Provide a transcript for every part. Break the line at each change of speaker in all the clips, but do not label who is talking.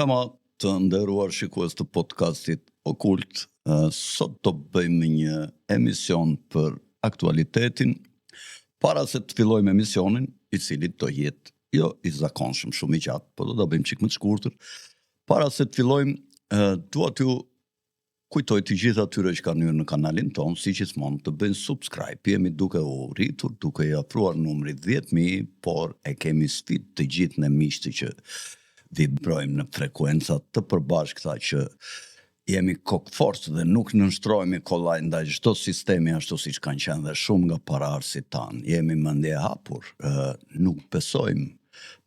Ama të nderuar shikues të podcastit Okult, sot do bëjmë një emision për aktualitetin, para se të fillojmë emisionin, i cili do jetë jo i zakonshëm shumë i gjatë, po do ta bëjmë çik më të shkurtër. Para se të fillojmë, dua t'ju kujtoj të gjithë atyre që kanë hyrë në kanalin ton, si gjithmonë të bëjnë subscribe. Jemi duke u rritur, duke i afruar numrit 10.000, por e kemi sfidë të gjithë në miqtë që vibrojmë në frekuenca të përbashkëta, që jemi kokfort dhe nuk nënshtrohemi kollaj ndaj çdo sistemi ashtu siç kanë qenë dhe shumë nga paraardhësit tanë. Jemi mendje hapur, nuk besojmë,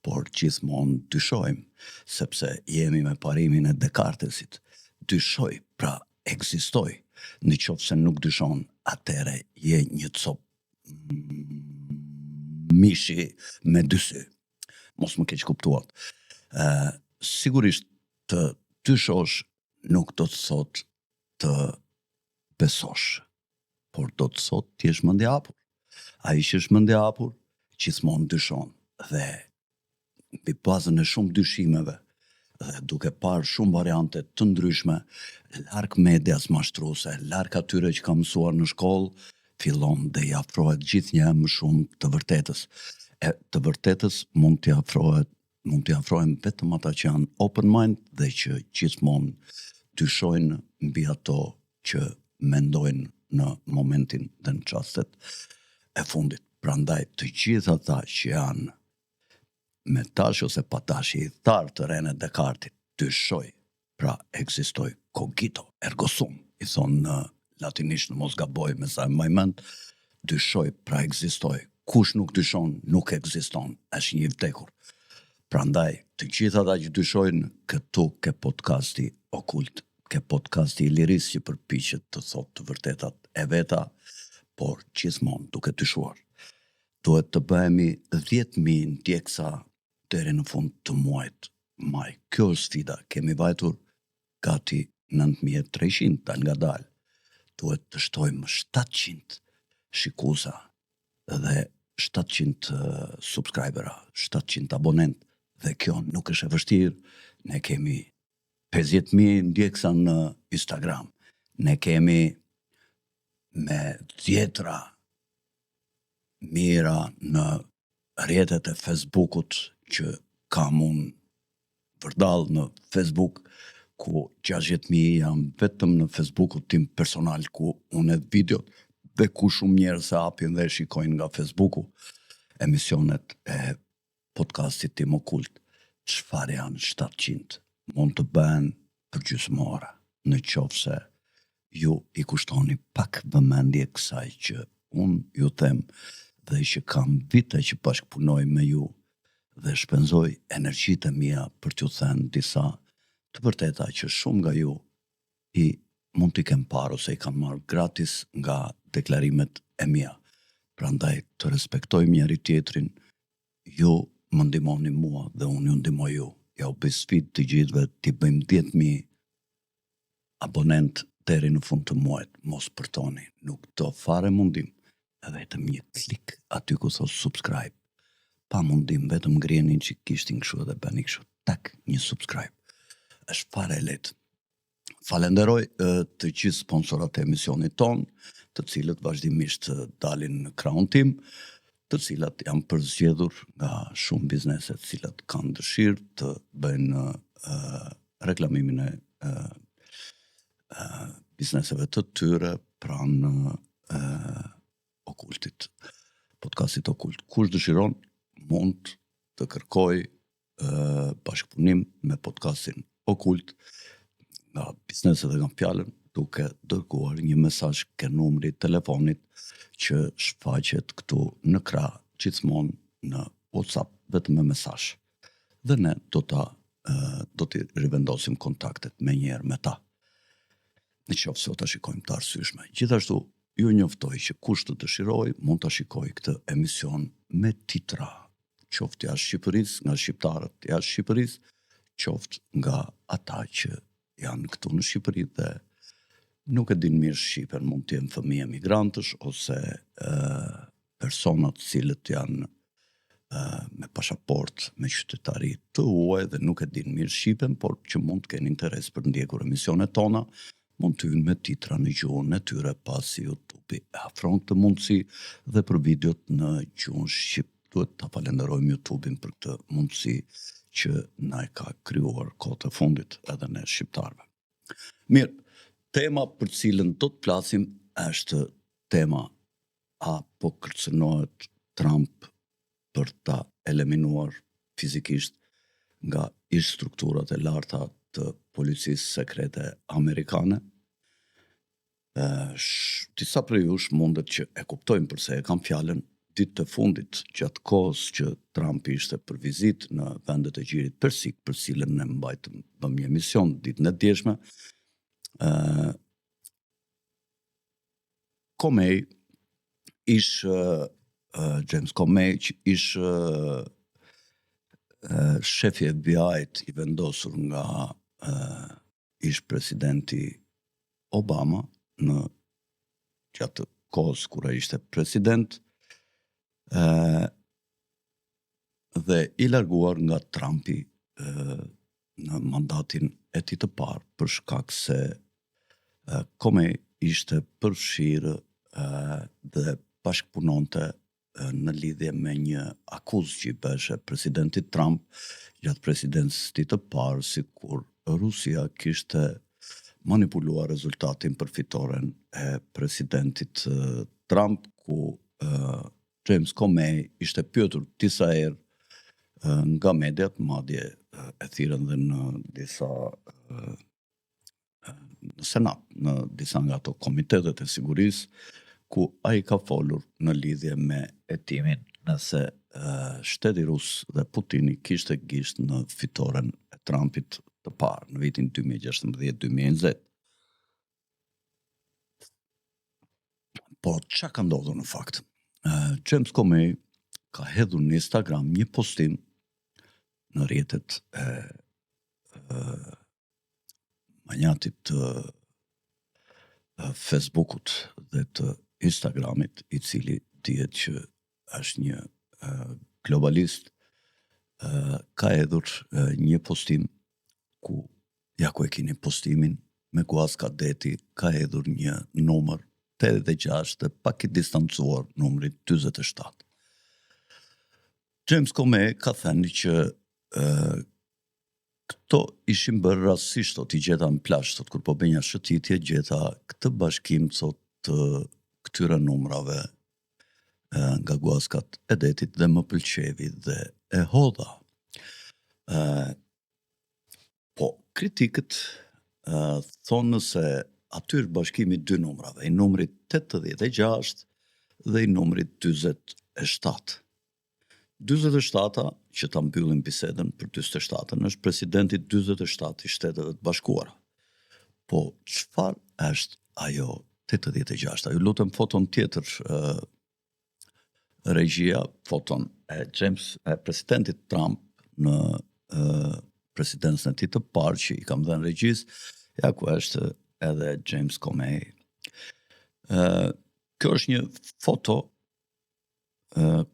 por gjithmonë dyshojmë, sepse jemi me parimin e Descartesit. Dyshoj, pra ekzistoj. Në qoftë se nuk dyshon, atëre je një cop mishi me dy sy. Mos më keq kuptuat. Sigurisht të dyshosh nuk do të thot të besosh, por do të thot të jesh mendje hapur. Ai që është mendje hapur, gjithmonë dyshon, dhe mbi bazën e shumë dyshimeve dhe duke parë shumë variante të ndryshme, larg medias mashtruese, larg atyre që ka mësuar në shkollë, fillon dhe i afrohet gjithnjë më shumë të vërtetës. E të vërtetës mund t'i afrohen vetëm ata që janë open mind dhe që gjithmonë dyshojnë mbi ato që mendojnë në momentin dhe në çastet e fundit. Prandaj të gjithë ata që janë me tash ose pa tash i tharë të rene Descartit, dyshoj, pra ekzistoj, cogito ergo sum, i thonë në latinisht, në mos gaboj me sa më mend, dyshoj, pra ekzistoj. Kush nuk dyshon, nuk ekziston, është një i vdekur. Prandaj, të gjithë ata që dyshojnë, këtu ke podcasti Okult, ke podcasti i liris që përpiqet të thotë të vërtetat e veta, por gjithmonë duke dyshuar. Duhet të bëhemi 10.000 ndjeksa deri në fund të muajit maj. Kjo është sfida. Kemi vajtur gati 9.300 dal nga dal. Duhet të shtojmë 700 shikuesa dhe 700 subscribera, 700 abonent, dhe kjo nuk është e vështirë. Ne kemi 50.000 ndjeksa në Instagram. Ne kemi me dhjetra mira në rrjetet e Facebookut, që kam unë vërdall në Facebook, ku 60.000 janë vetëm në Facebookut tim personal, ku unë edh videot, dhe ku shumë njerëz se hapin dhe shikojnë nga Facebooku emisionet e podcastit tim Okult. Çfarë janë 700? Mund të bëhen për gjysmore, në qoftë se ju i kushtoni pak vëmendje kësaj që unë ju them, dhe që kam vite që bashkëpunoj me ju dhe shpenzoj energjitë e mia për t'ju thënë disa të vërteta që shumë nga ju i mund t'i kem parë ose i kanë marrë gratis nga deklarimet e mia. Prandaj të respektojmë njëri tjetrin, ju më ndihmoni mua dhe unë ju ndihmoj ju. Ja u bëj sfidë të gjithëve t'i bëjmë 10.000 abonent deri në fund të muajit. Mos përtoni, nuk do fare mundim. Vetëm një klik aty ku thos subscribe. Pa mundim, vetëm ngrihenin që kishtin kështu dhe bëni kështu, tak, një subscribe. Është fare e lehtë. Falenderoj të gjithë sponsorat e emisionit ton, të cilët vazhdimisht dalin në krahun tim, të cilat janë përzgjedhur nga shumë biznese të cilat kanë dëshirë të bëjnë reklamimin e bizneseve të tyre pranë Okultit, podcastit Okult. Kush dëshiron mund të kërkoj bashkëpunim me podcastin Okult nga bizneset dhe nga fjalën, duke dërguar një mesazh ke numri i telefonit që shfaqet këtu në krah, gjithmonë në WhatsApp, vetëm me mesazh. Dhe ne do t'i rivendosim kontaktet me njerë me ta, në qoftë se o ta shikojmë të arsyeshme. Gjithashtu, ju njoftoj që kush të dëshiroj mund ta shikoj këtë emision me titra, qoftë jashtë Shqipërisë, nga shqiptarët jashtë Shqipërisë, qoftë nga ata që janë këtu në Shqipëri dhe nuk e din mirë shqipen, mund të jenë fëmijë emigrantësh ose personat cilët janë me pasaport, me qytetari të huaj dhe nuk e din mirë shqipen, por që mund të kenë interes për ndjekur emisionet tona, mund të hynë me titra në gjuhën e tyre pasi YouTube e afron këtë mundësi dhe për videot në gjuhën shqip. Duhet ta falenderojmë YouTube-in për këtë mundësi që na e ka krijuar kohët e fundit edhe ne shqiptarëve. Mirë, tema për cilën do të flasim është tema a po kërcënohet Trump për ta eliminuar fizikisht nga ish strukturat e larta të policisë sekrete amerikane. Disa prej jush mundet që e kuptojnë përse e kam fjalën. Ditë të fundit, gjatë kohës që Trump ishte për vizitë në vendet e Gjirit Persik, për cilën ne mbajtëm një emision ditën e djeshme, Comey James Comey shefi FBI-t i vendosur nga ish presidenti Obama në gjatë kohës kur ai ishte president, dhe i larguar nga Trumpi në mandatin e tij të parë për shkak se Comey ishte përfshirë dhe bashkëpunonte në lidhje me një akuzë që i beshe presidentit Trump gjatë presidencës së tij të parë, sikur Rusia kishte manipuluar rezultatin për fitoren e presidentit Trump, ku James Comey ishte pyetur disa herë nga mediat, madje e thirrën dhe në disa në Senat, në disa nga ato komitetet e sigurisë, ku ai ka folur në lidhje me hetimin nëse shteti rus dhe Putini kishte gisht në fitoren e Trumpit të parë në vitin 2016-2020. Po, çka ka ndodhur në fakt? James Comey ka hedhur në Instagram një postim në rrjetet e manjatit të Facebookut dhe të Instagramit, i cili dihet që është një globalist, ka hedhur një postim ku, ja ku e keni postimin, me guas ka deti, ka hedhur një numër 86 dhe pak i distancuar numrit 47. James Comey ka thënë që këto ishin bërë rastësisht, t'i gjeta në plazh, kur po bënja shëtitje, gjeta këtë bashkim të këtyre numrave nga guaskat e detit dhe më pëlqevi dhe e hodha. Po, kritikët thonë se aty është bashkimi dy numrave, i numrit 86 dhe i numrit 47. 47-a, që ta mbyllim bisedën për 47-ën, është presidenti 47 i Shteteve të Bashkuara. Po, çfarë është ajo 86-a? Ju lutem foton tjetër, regjia, foton e presidentit Trump në presidencën e tij të parë që i kam dhënë regjisë, ja ku është edhe James Comey. Kjo është një foto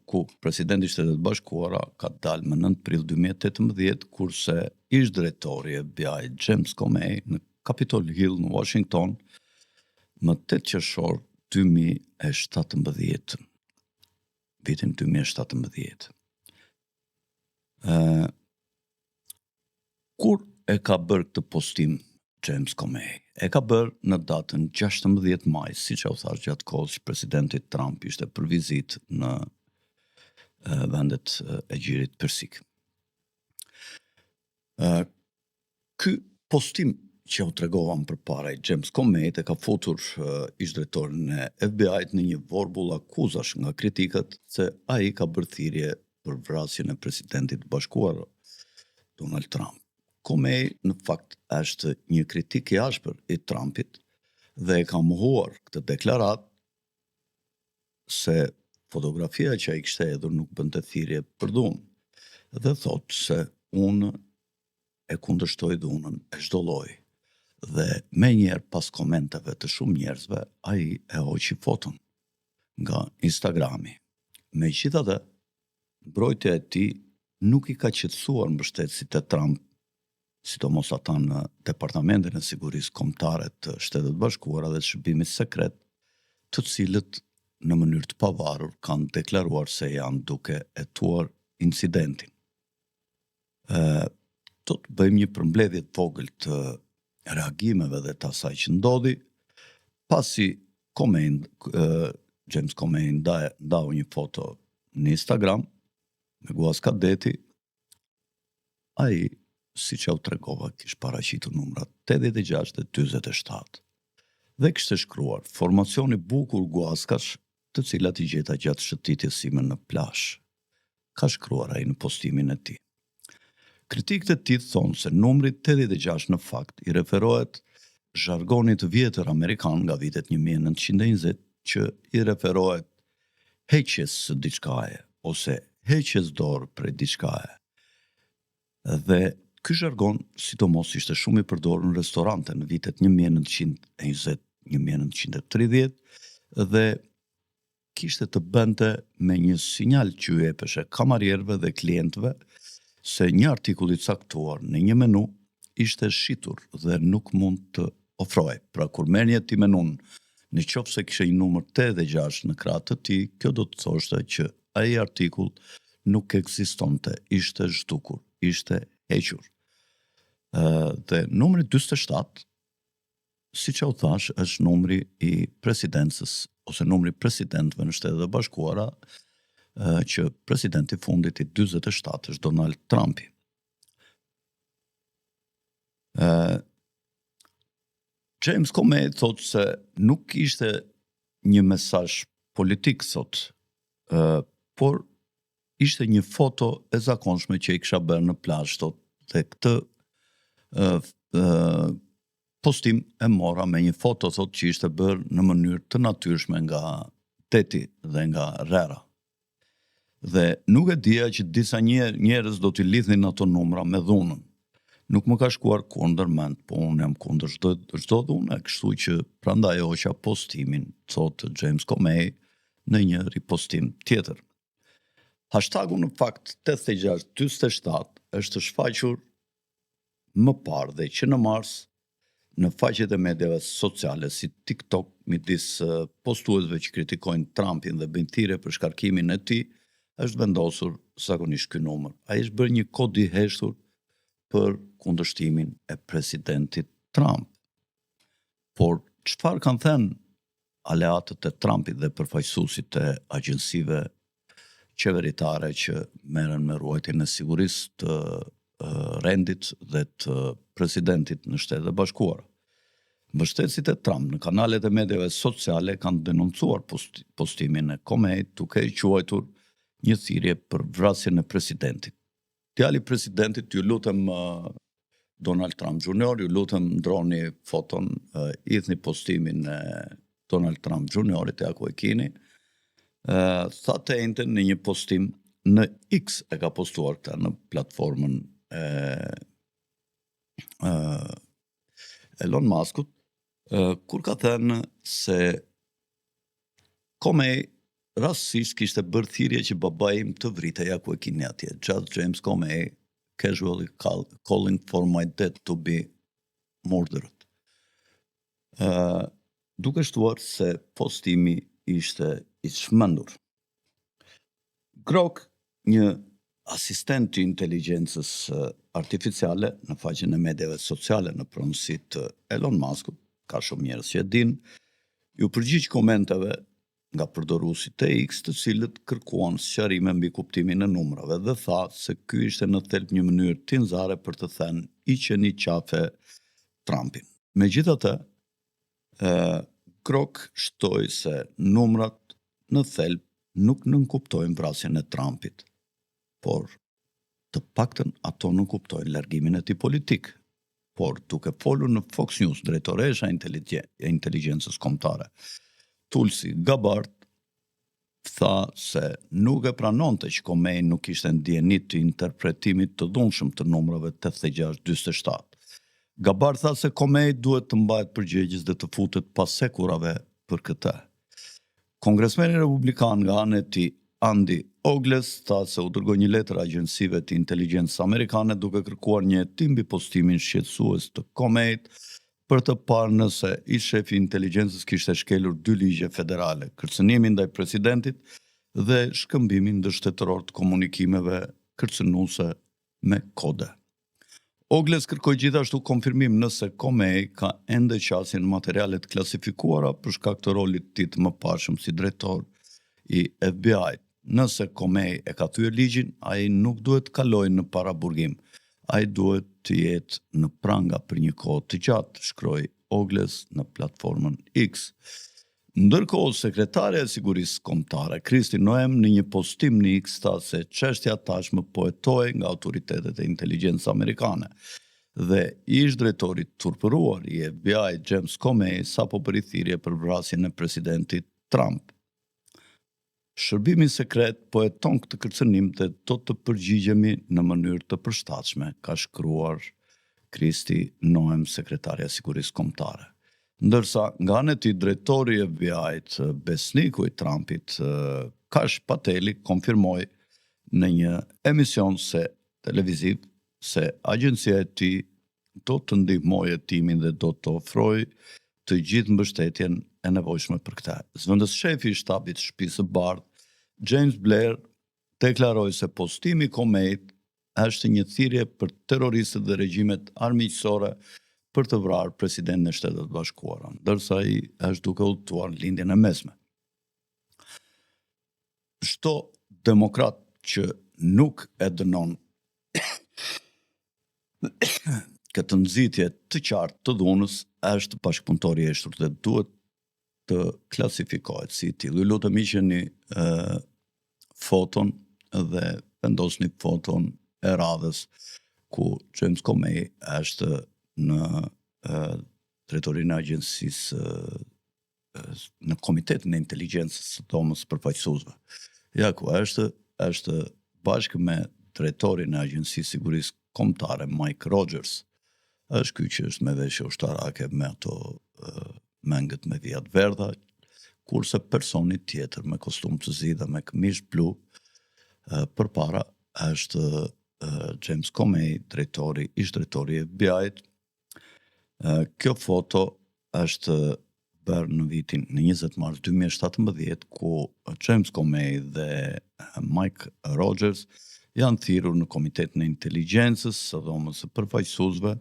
ku presidenti i Shtetit Bashkuara ka dalë më 9 prill 2018, kurse ish drejtori i FBI James Comey në Capitol Hill në Washington më 8 qershor 2017, vitin 2017. Kur e ka bërë këtë postim James Comey? E ka bërë në datën 16 maj, siç u thash, gjatë kohës që presidenti Trump ishte për vizitë në vendet e Gjirit Persik. Ky postim që u tregova më përpara, i James Comey e ka futur ish drejtorin e FBI-t në një vorbull akuzash nga kritikët se ai ka bërë thirrje për vrasjen e presidentit bashkuar Donald Trump. Comey në fakt është një kritik i ashpër i Trumpit dhe e ka mohuar këtë deklarat se fotografia që ai kishte hedhur nuk bënte thirrje për dhunë dhe thotë se unë e kundërshtoj dhunën e çdo lloji. Dhe me njerë pas komenteve të shumë njerëzve, ai e hoqi foton nga Instagrami. Megjithatë, mbrojtja e tij nuk i ka qetësuar mbështetësit e Trump, sidomos ata në Departamentin e Sigurisë Kombëtare të Shtetet Bashkuara dhe të Shërbimit Sekret, të cilët në mënyrë të pavarur kanë deklaruar se janë duke hetuar incidentin. Do të bëjmë një përmbledhje të vogël të reagimeve dhe të asaj që ndodhi, pasi James Comey ndau një foto në Instagram me guas kadeti, ai, siç u tregova, kishte paraqitur numrat 86 dhe 47 dhe kishte shkruar formacioni bukur guaskash, të cilat i gjeta gjatë shëtitjes sime në plazh. Ka shkruar ai në postimin e tij. Kritikët e tij thonë se numri 86 në fakt i referohet zhargonit të vjetër amerikan nga vitet 1920 që i referohet heqjes së diçkaje ose heqjes dorë prej diçkaje. Dhe ky zhargon sidomos ishte shumë i përdorur në restorante në vitet 1920-1930 dhe kishte të bënte me një sinjal që u jepeshe kamarierëve dhe klientëve se një artikull i caktuar në një menu ishte shitur dhe nuk mund të ofrohej. Pra kur merrni ti menun, në qoftë se kishte një numër 86 në krah të tij, kjo do të thoshte që ai artikull nuk ekzistonte, ishte zhdukur, ishte hequr. Dhe numri 47, siç u thash, është numri i presidencës ose numri presidentëve në Shtetet e Bashkuara, që presidenti fundit i 47 është Donald Trumpi. James Comey thotë se nuk ishte një mesazh politik sot, por ishte një foto e zakonshme që i kisha bërë në plazh sot, dhe këtë postim e mora me një foto thotë që ishte bërë në mënyrë të natyrshme nga deti dhe nga rera. Dhe nuk e dija që disa njerëz do t'i lidhin ato numra me dhunën. Nuk më ka shkuar kundër mend, po unë jam kundër çdo dhunë, kështu që prandaj hoqa postimin, thotë James Comey në një ripostim tjetër. Hashtagu në fakt 8647 është shfaqur më parë dhe që në mars në faqet e medjave sociale si TikTok midis postuesve që kritikojnë Trumpin dhe bëjnë thirrje për shkarkimin e tij, është vendosur zakonisht ky numër. Ai është bërë një kod i heshtur për kundërshtimin e presidentit Trump. Por çfarë kanë thënë aleatët e Trumpit dhe përfaqësuesit e agjensive qeveritare që merren me ruajtjen e sigurisë të rendit dhe të presidentit në Shtetet e Bashkuara? Mbështetësit e Trump në kanalet e medjave sociale kanë denoncuar postimin e Comey duke i quajtur një thirrje për vrasjen e presidentit. Djali i presidentit, ju lutem Donald Trump Jr., ju lutem ndroni foton, idhni postimin e Donald Trump Jr. Ja ku e keni. Tha të ejnëten në një postim në X e ka postuar këta në platformën Elon Muskut, kur ka thënë se Comey rastësisht kishte bërë thirrje që babai im të vritej, ja ku e keni atje. Just James Comey casually calling for my dad to be murdered. Duke shtuar se postimi ishte i shmendur. Grok, një asistent të inteligjencës artificiale në faqen e medjave sociale në pronësi të Elon Muskut, ka shumë njerëz që e din, ju përgjigj komenteve nga përdoruesit e X, të cilët kërkuan sqarime mbi kuptimin e numrave dhe tha se ky ishte në thelb një mënyrë tinzare për të thënë hiqeni qafe Trumpin. Megjithatë, Grok shtoi se numrat në thelb nuk nënkuptojnë vrasjen e Trumpit, por të paktën ato nënkuptojnë largimin e tij politik. Por duke folur në Fox News, drejtoresha e inteligjencës kombëtare, Tulsi Gabbard, tha se nuk e pranonte që Comey nuk ishte ndjeni të interpretimit të dhunshëm të numrave 86-47. Gabbard tha se Comey duhet të mbahet përgjegjës dhe të futet pas sekurave për këtë. Kongresmeni republikan nga ana e tij, Andy Ogles tha se u dërgoi një letër agjensive të inteligjencës amerikane duke kërkuar një hetim mbi postimin shqetësues të Comey për të parë nëse ish shefi i inteligjencës kishte shkelur 2 ligje federale, kërcënimin ndaj presidentit dhe shkëmbimin ndërshtetëror të komunikimeve kërcënuese me kode. Ogles kërkoi gjithashtu konfirmim nëse Comey ka ende qasjen materialet klasifikuara për shkak të rolit të tij të mëparshëm si drejtor i FBI. Nëse Comey e ka thyer ligjin, ai nuk duhet të kalojë në paraburgim. Ai duhet të jetë në pranga për një kohë të gjatë, shkroi Ogles në platformën X. Ndërkohë, sekretarja e sigurisë kombëtare, Kristi Noem, në një postim në X tha se çështja tashmë po hetohej nga autoritetet e inteligjencës amerikane dhe ish drejtori turpëruar i FBI James Comey sapo bëri thirrje për vrasjen e presidentit Trump. Shërbimi sekret po heton këtë kërcënim dhe do të përgjigjemi në mënyrë të përshtatshme, ka shkruar Kristi Noem, sekretarja e sigurisë kombëtare. Ndërsa nga ana e tij drejtori i FBI-t, besniku i Trumpit, Kash Pateli, konfirmoi në një emision televiziv se agjencia e tij do të ndihmojë hetimin dhe do të ofrojë të gjithë mbështetjen e nevojshme për këtë. Zëvendës shefi i shtabit të Shtëpisë së Bardhë, James Blair, deklaroi se postimi i Comeyt është një thirrje për terroristët dhe regjimet armiqësore për të vrarë presidentin e Shtetit Bashkuara, ndërsa ai është duke udhëtuar lindjen e mesme. Çdo demokrat që nuk e dënon këtë nxitje të qartë të dhunës është bashkëpunëtor i heshtur dhe duhet të klasifikohet si i tillë. Ju lutem hiqeni foton dhe vendosni foton e radhës ku James Comey është në drejtorinë e agjencisë në Komitetin e Inteligjencës së Dhomës përfaqësuesve. Ja ku është bashkë me drejtorin e Agjencisë Sigurisë Kombëtare Mike Rogers. Është ky që është me veshje ushtarake me ato mengët me vijat verdha, kurse personi tjetër me kostum të zi dhe me këmish blu përpara është James Comey, ish drejtori i FBI-t. Kjo foto është bërë në 20 mars 2017, ku James Comey dhe Mike Rogers janë thirrur në Komitetin e Inteligjencës së Dhomës së Përfaqësuesve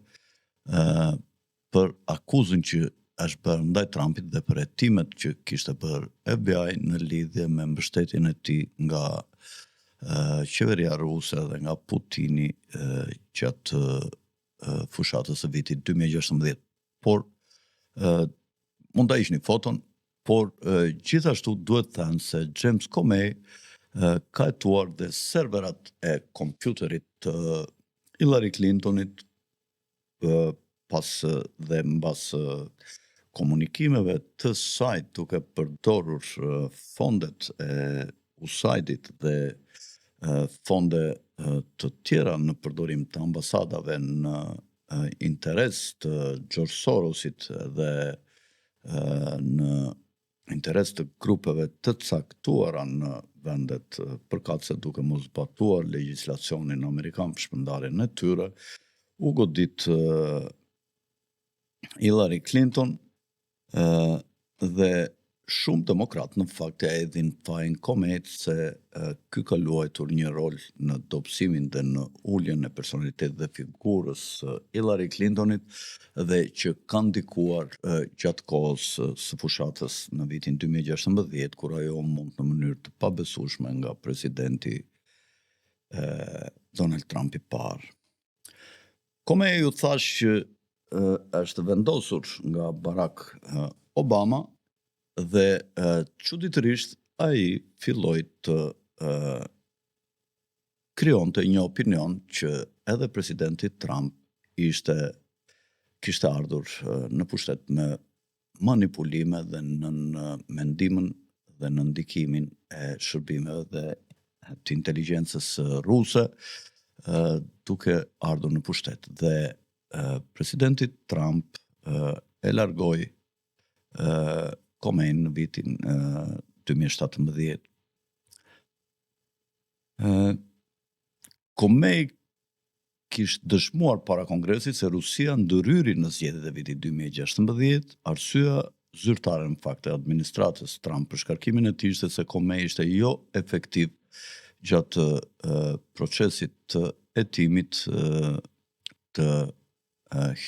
për akuzën që është bërë ndaj Trumpit dhe për hetimet që kishte bërë FBI në lidhje me mbështetjen e tij nga qeveria ruse dhe nga Putini gjatë fushatës së vitit 2016. Por mund ta hiqni foton, por gjithashtu duhet thënë se James Comey ka hetuar dhe serverat e kompjuterit të Hillary Clintonit pas dhe mbas komunikimeve të saj duke përdorur fondet e USAID-it dhe fonde të tjera në përdorim të ambasadave në interes të George Sorosit dhe në interes të grupeve të caktuara në vendet përkatëse duke mos zbatuar legjislacionin amerikan për shpërndarjen e tyre, u godit Hillary Clinton dhe shumë demokrat në fakt e edhin fajin Comeyt se ky ka luajtur një rol në dobësimin dhe në uljen e personalitetit dhe figurës Hillary Clintonit dhe që kanë ndikuar gjatë kohës së fushatës në vitin 2016, kur ajo mund në mënyrë të pabesueshme nga presidenti Donald Trump i parë. Comey ju thash që është vendosur nga Barack Obama dhe çuditërisht ai filloi të krijonte një opinion që edhe presidenti Trump kishte ardhur në pushtet me manipulime dhe në mendimin dhe në ndikimin e shërbimeve dhe të inteligjencës ruse duke ardhur në pushtet. Dhe presidenti Trump e largoi Comey në vitin 2017. Komej kishte dëshmuar para Kongresit se Rusia ndërhyri në zgjedhjet e vitit 2016, arsyeja zyrtare në fakt e administratës Trump për shkarkimin e tij ishte se Komej ishte jo efektiv gjatë procesit të hetimit të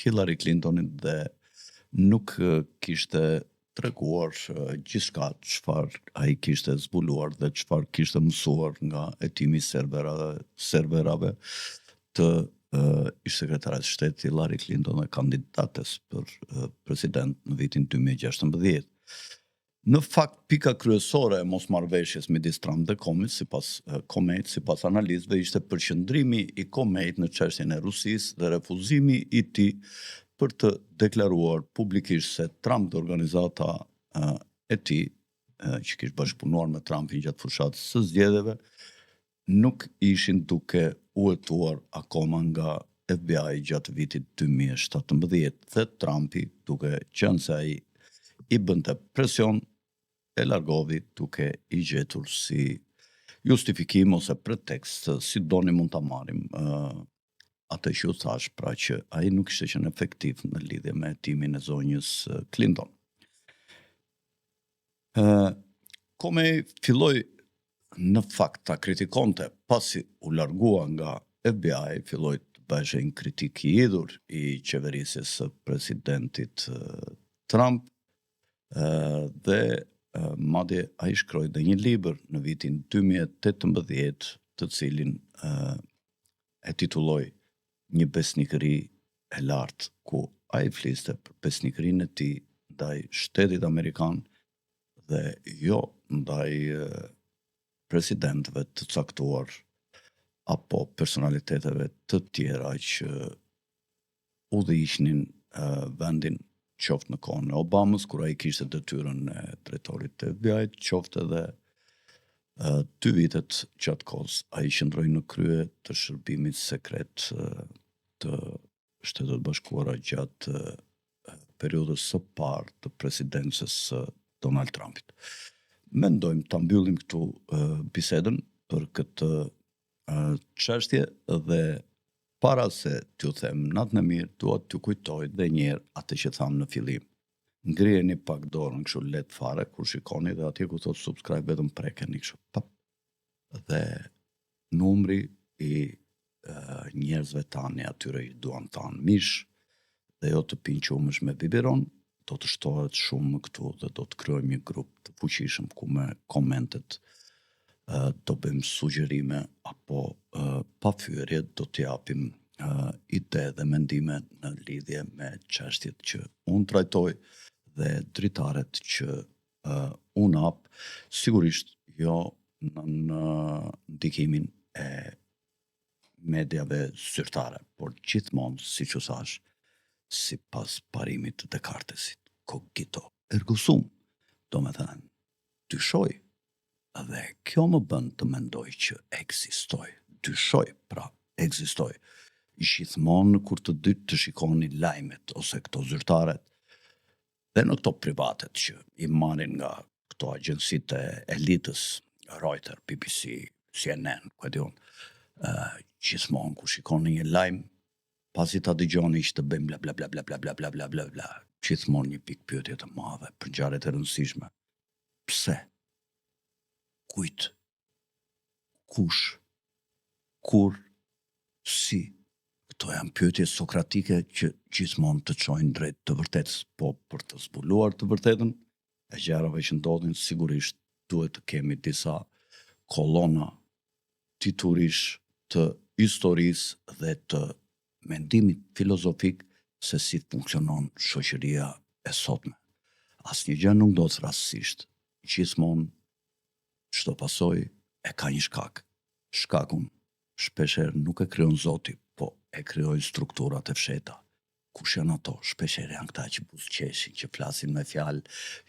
Hillary Clintonit dhe nuk kishte treguar gjithçka çfarë ai kishte zbuluar dhe çfarë kishte mësuar nga hetimi i serverave të ish sekretares shtetit Hillary Clinton dhe kandidates për president në vitin 2016. Në fakt, pika kryesore e mosmarrveshjes midis Trump dhe Komejt, sipas analizëve, ishte përqendrimi i Komejt në çështjen e Rusisë dhe refuzimi i tij për të deklaruar publikisht se Trump dhe organizata e tij, që kishte bashkëpunuar me Trumpin gjatë fushatës së zgjedhjeve, nuk ishin duke u hetuar akoma nga FBI gjatë vitit 2017 dhe Trumpi, duke qenë se ai i bënte presion, e largovi duke i gjetur si justifikim ose pretekst, si doni mund ta marrim atë që u thash, pra që ai nuk ishte qenë efektiv në lidhje me hetimin e zonjës Clinton. Komej filloi në fakt ta kritikonte pasi u largua nga FBI, filloi të bëhej një kritik i idhur i qeverisjes së presidentit Trump dhe madje ai shkroi dhe një libër në vitin 2018, të cilin e titulloi Një besnikëri e lartë, ku ai fliste për besnikërinë e tij ndaj shtetit amerikan dhe jo ndaj presidentëve të caktuar apo personaliteteve të tjera që udhëhiqnin vendin, qoftë në kohën e Obamës, kur ai kishte detyrën e drejtorit të FBI-t, qoftë edhe 2 vitet gjatë kohës ai qëndroi në krye të shërbimit sekret të Shtetet Bashkuara gjatë periudhës së parë të presidencës së Donald Trumpit. Mendojmë ta mbyllim këtu bisedën për këtë çështje dhe para se t'ju them natën e mirë, dua t'ju kujtoj dhe një herë atë që tham në fillim. Ngriheni pak dorën kështu lehtë fare kur shikoni dhe atje ku thot subscribe vetëm prekeni kështu pap. Dhe numri i njerëzve tani atyre i duan tanë mish dhe jo të pinqumësh me biberon, do të shtohet shumë këtu dhe do të krijojmë një grup të fuqishëm ku me komentet do bëjmë sugjerime apo pafyerje do të japim ide dhe mendime në lidhje me çështjet që unë trajtoj dhe dritaret që unë hap, sigurisht jo në ndikimin e mediave zyrtare, por gjithmonë, siç u thash, sipas parimit të Descartesit, cogito ergo sum, do me thënë, dyshoj, dhe kjo më bën të mendoj që ekzistoj. Dyshoj, pra, ekzistoj. Gjithmonë kur të dytë të shikoni lajmet ose këto zyrtaret, dhe në këto privatet që i marrin nga këto agjensitë e elitës, Reuters, BBC, CNN, ku e diun, gjithmonë kur shikoni një lajm, pasi ta dëgjoni që të bëjmë bla bla bla bla bla bla bla bla bla bla, gjithmonë një pikë pyetje të madhe për ngjarjet e rëndësishme. Pse? Kujt? Kush? Kur? Si? Këto janë pyetje sokratike që gjithmonë të çojnë drejt të vërtetës, po për të zbuluar të vërtetën e gjërave që ndodhin, sigurisht duhet të kemi disa kolona titurish të historisë dhe të mendimit filozofik se si funksionon shoqëria e sotme. Asnjë gjë nuk ndodh rastësisht. Gjithmonë çdo pasojë e ka një shkak. Shkakun shpeshherë nuk e krijon Zoti, po e krijojnë strukturat e fshehta. Kush janë ato? Shpeshherë janë këta që buzëqeshin, që flasin me fjalë,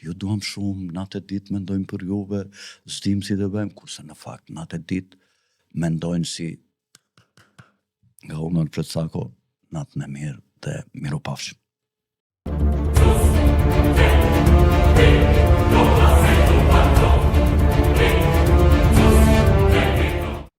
ju duam shumë, natë e ditë mendojmë për juve, s'dim si të bëjmë, kurse në fakt natë e ditë mendojnë si nga Unër Precako, natën e mirë dhe miropafshim.